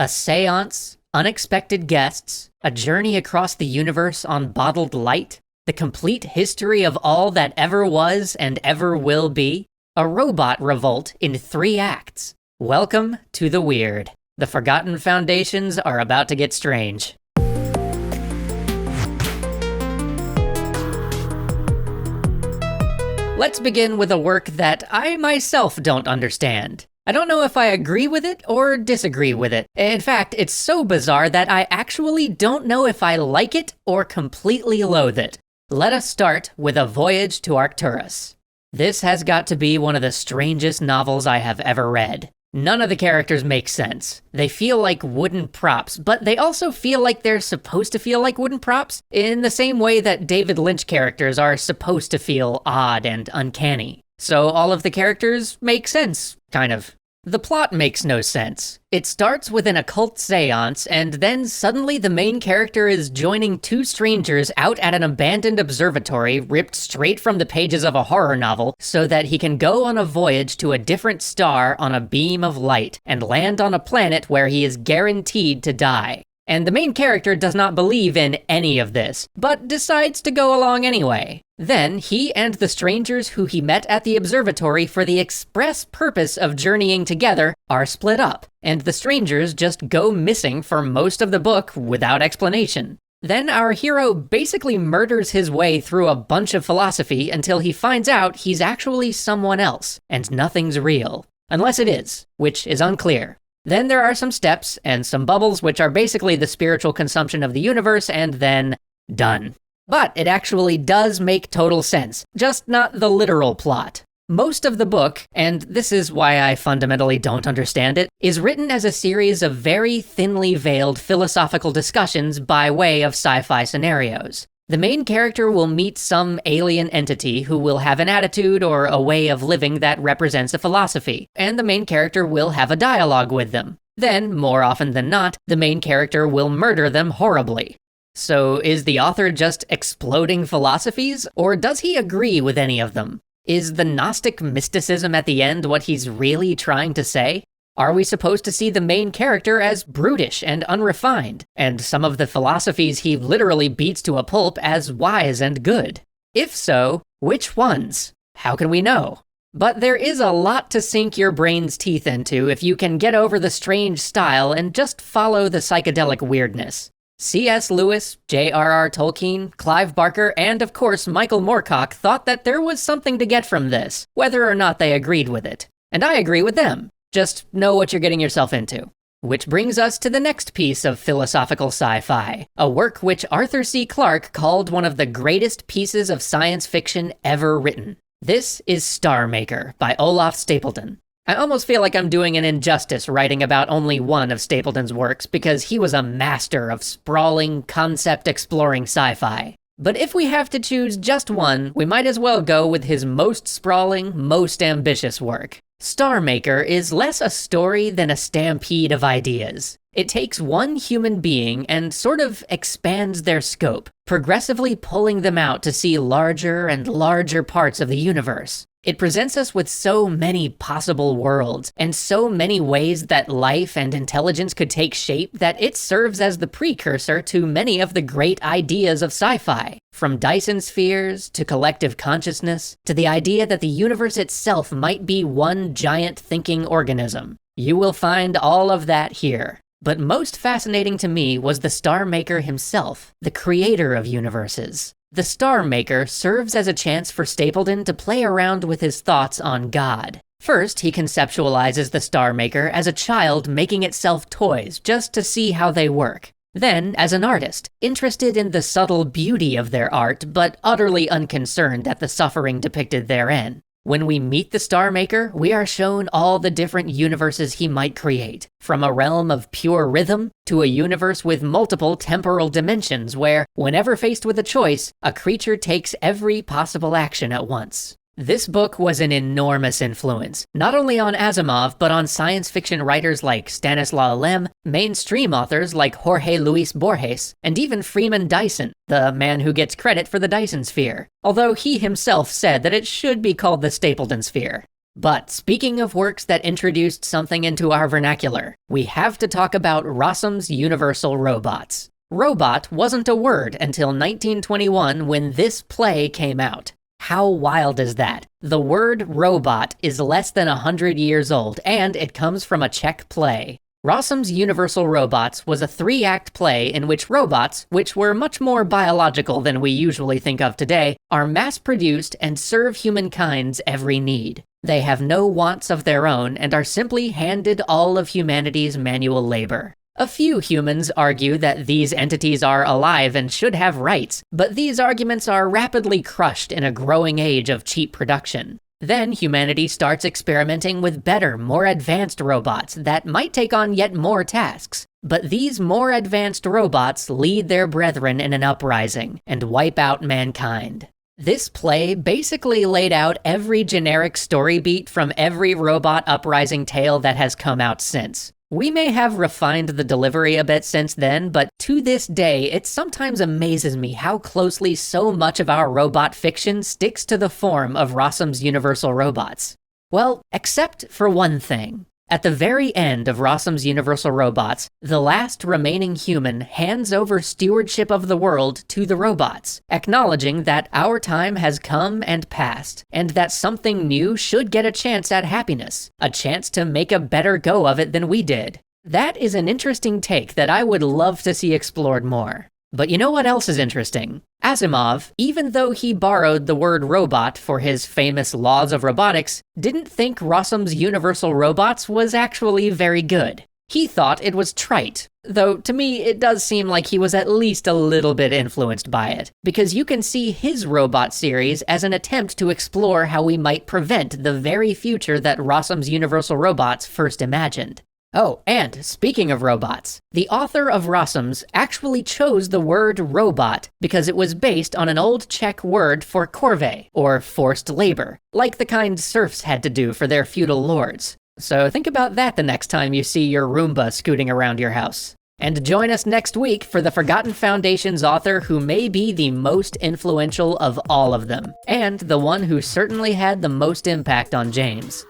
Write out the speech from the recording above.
A seance, unexpected guests, a journey across the universe on bottled light, the complete history of all that ever was and ever will be, a robot revolt in 3 acts. Welcome to the weird. The Forgotten Foundations are about to get strange. Let's begin with a work that I myself don't understand. I don't know if I agree with it or disagree with it. In fact, it's so bizarre that I actually don't know if I like it or completely loathe it. Let us start with A Voyage to Arcturus. This has got to be one of the strangest novels I have ever read. None of the characters make sense. They feel like wooden props, but they also feel like they're supposed to feel like wooden props, in the same way that David Lynch characters are supposed to feel odd and uncanny. So all of the characters make sense, kind of. The plot makes no sense. It starts with an occult seance, and then suddenly the main character is joining 2 strangers out at an abandoned observatory ripped straight from the pages of a horror novel so that he can go on a voyage to a different star on a beam of light and land on a planet where he is guaranteed to die. And the main character does not believe in any of this, but decides to go along anyway. Then, he and the strangers who he met at the observatory for the express purpose of journeying together are split up, and the strangers just go missing for most of the book without explanation. Then our hero basically murders his way through a bunch of philosophy until he finds out he's actually someone else, and nothing's real. Unless it is, which is unclear. Then there are some steps and some bubbles, which are basically the spiritual consumption of the universe, and then done. But it actually does make total sense, just not the literal plot. Most of the book, and this is why I fundamentally don't understand it, is written as a series of very thinly veiled philosophical discussions by way of sci-fi scenarios. The main character will meet some alien entity who will have an attitude or a way of living that represents a philosophy, and the main character will have a dialogue with them. Then, more often than not, the main character will murder them horribly. So is the author just exploding philosophies, or does he agree with any of them? Is the Gnostic mysticism at the end what he's really trying to say? Are we supposed to see the main character as brutish and unrefined, and some of the philosophies he literally beats to a pulp as wise and good? If so, which ones? How can we know? But there is a lot to sink your brain's teeth into if you can get over the strange style and just follow the psychedelic weirdness. C.S. Lewis, J.R.R. Tolkien, Clive Barker, and of course Michael Moorcock thought that there was something to get from this, whether or not they agreed with it. And I agree with them. Just know what you're getting yourself into. Which brings us to the next piece of philosophical sci-fi, a work which Arthur C. Clarke called one of the greatest pieces of science fiction ever written. This is Starmaker by Olaf Stapledon. I almost feel like I'm doing an injustice writing about only one of Stapledon's works because he was a master of sprawling, concept-exploring sci-fi. But if we have to choose just one, we might as well go with his most sprawling, most ambitious work. Starmaker is less a story than a stampede of ideas. It takes one human being and sort of expands their scope, progressively pulling them out to see larger and larger parts of the universe. It presents us with so many possible worlds, and so many ways that life and intelligence could take shape that it serves as the precursor to many of the great ideas of sci-fi. From Dyson spheres, to collective consciousness, to the idea that the universe itself might be one giant thinking organism. You will find all of that here. But most fascinating to me was the Starmaker himself, the creator of universes. The Starmaker serves as a chance for Stapledon to play around with his thoughts on God. First, he conceptualizes the Starmaker as a child making itself toys just to see how they work. Then, as an artist, interested in the subtle beauty of their art, but utterly unconcerned at the suffering depicted therein. When we meet the Starmaker, we are shown all the different universes he might create, from a realm of pure rhythm to a universe with multiple temporal dimensions where, whenever faced with a choice, a creature takes every possible action at once. This book was an enormous influence, not only on Asimov, but on science fiction writers like Stanislaw Lem, mainstream authors like Jorge Luis Borges, and even Freeman Dyson, the man who gets credit for the Dyson sphere, although he himself said that it should be called the Stapledon sphere. But speaking of works that introduced something into our vernacular, we have to talk about Rossum's Universal Robots. Robot wasn't a word until 1921 when this play came out. How wild is that? The word robot is less than 100 years old, and it comes from a Czech play. Rossum's Universal Robots was a 3-act play in which robots, which were much more biological than we usually think of today, are mass-produced and serve humankind's every need. They have no wants of their own and are simply handed all of humanity's manual labor. A few humans argue that these entities are alive and should have rights, but these arguments are rapidly crushed in a growing age of cheap production. Then humanity starts experimenting with better, more advanced robots that might take on yet more tasks. But these more advanced robots lead their brethren in an uprising and wipe out mankind. This play basically laid out every generic story beat from every robot uprising tale that has come out since. We may have refined the delivery a bit since then, but to this day, it sometimes amazes me how closely so much of our robot fiction sticks to the form of Rossum's Universal Robots. Well, except for one thing. At the very end of Rossum's Universal Robots, the last remaining human hands over stewardship of the world to the robots, acknowledging that our time has come and passed, and that something new should get a chance at happiness, a chance to make a better go of it than we did. That is an interesting take that I would love to see explored more. But you know what else is interesting? Asimov, even though he borrowed the word robot for his famous laws of robotics, didn't think Rossum's Universal Robots was actually very good. He thought it was trite, though to me it does seem like he was at least a little bit influenced by it, because you can see his robot series as an attempt to explore how we might prevent the very future that Rossum's Universal Robots first imagined. Oh, and speaking of robots, the author of Rossum's actually chose the word robot because it was based on an old Czech word for corvée, or forced labor, like the kind serfs had to do for their feudal lords. So think about that the next time you see your Roomba scooting around your house. And join us next week for the Forgotten Foundation's author who may be the most influential of all of them, and the one who certainly had the most impact on James.